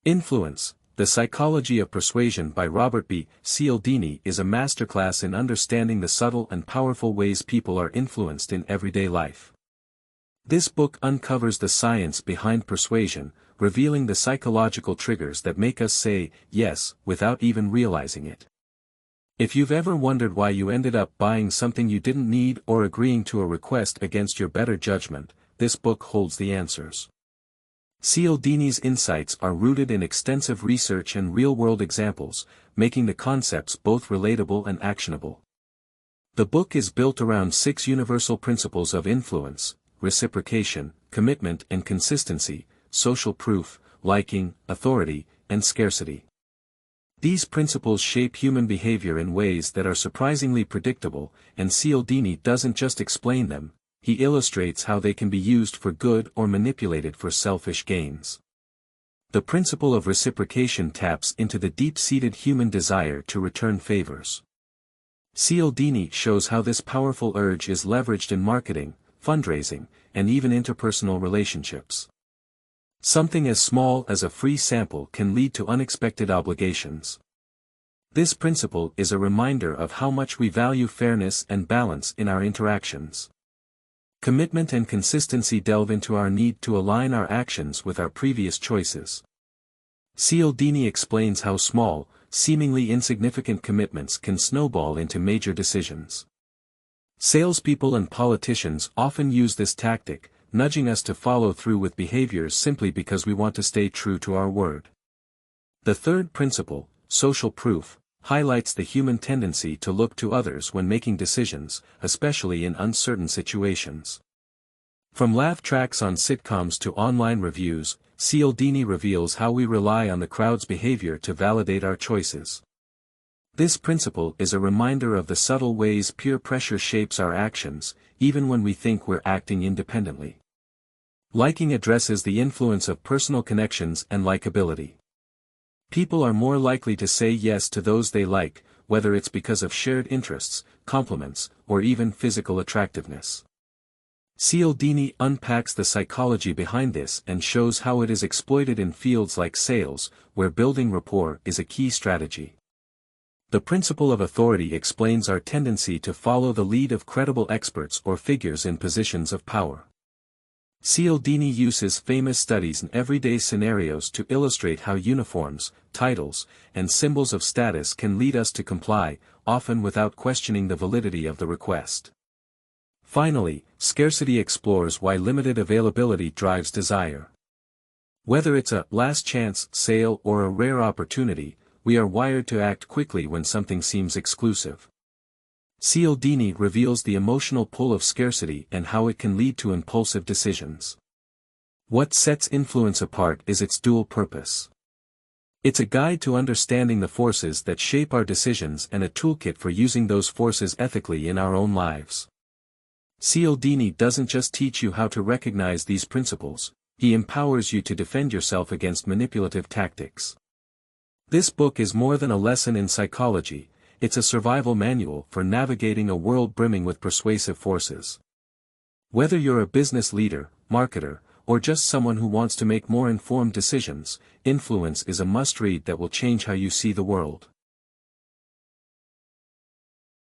Influence, The Psychology of Persuasion by Robert B. Cialdini is a masterclass in understanding the subtle and powerful ways people are influenced in everyday life. This book uncovers the science behind persuasion, revealing the psychological triggers that make us say yes without even realizing it. If you've ever wondered why you ended up buying something you didn't need or agreeing to a request against your better judgment, this book holds the answers. Cialdini's insights are rooted in extensive research and real-world examples, making the concepts both relatable and actionable. The book is built around 6 universal principles of influence: reciprocation, commitment and consistency, social proof, liking, authority, and scarcity. These principles shape human behavior in ways that are surprisingly predictable, and Cialdini doesn't just explain them, he illustrates how they can be used for good or manipulated for selfish gains. The principle of reciprocation taps into the deep-seated human desire to return favors. Cialdini shows how this powerful urge is leveraged in marketing, fundraising, and even interpersonal relationships. Something as small as a free sample can lead to unexpected obligations. This principle is a reminder of how much we value fairness and balance in our interactions. Commitment and consistency delve into our need to align our actions with our previous choices. Cialdini explains how small, seemingly insignificant commitments can snowball into major decisions. Salespeople and politicians often use this tactic, nudging us to follow through with behaviors simply because we want to stay true to our word. The third principle, social proof, highlights the human tendency to look to others when making decisions, especially in uncertain situations. From laugh tracks on sitcoms to online reviews, Cialdini reveals how we rely on the crowd's behavior to validate our choices. This principle is a reminder of the subtle ways peer pressure shapes our actions, even when we think we're acting independently. Liking addresses the influence of personal connections and likability. People are more likely to say yes to those they like, whether it's because of shared interests, compliments, or even physical attractiveness. Cialdini unpacks the psychology behind this and shows how it is exploited in fields like sales, where building rapport is a key strategy. The principle of authority explains our tendency to follow the lead of credible experts or figures in positions of power. Cialdini uses famous studies and everyday scenarios to illustrate how uniforms, titles, and symbols of status can lead us to comply, often without questioning the validity of the request. Finally, scarcity explores why limited availability drives desire. Whether it's a last chance sale or a rare opportunity, we are wired to act quickly when something seems exclusive. Cialdini reveals the emotional pull of scarcity and how it can lead to impulsive decisions. What sets influence apart is its dual purpose. It's a guide to understanding the forces that shape our decisions and a toolkit for using those forces ethically in our own lives. Cialdini doesn't just teach you how to recognize these principles, he empowers you to defend yourself against manipulative tactics. This book is more than a lesson in psychology. It's a survival manual for navigating a world brimming with persuasive forces. Whether you're a business leader, marketer, or just someone who wants to make more informed decisions, Influence is a must-read that will change how you see the world.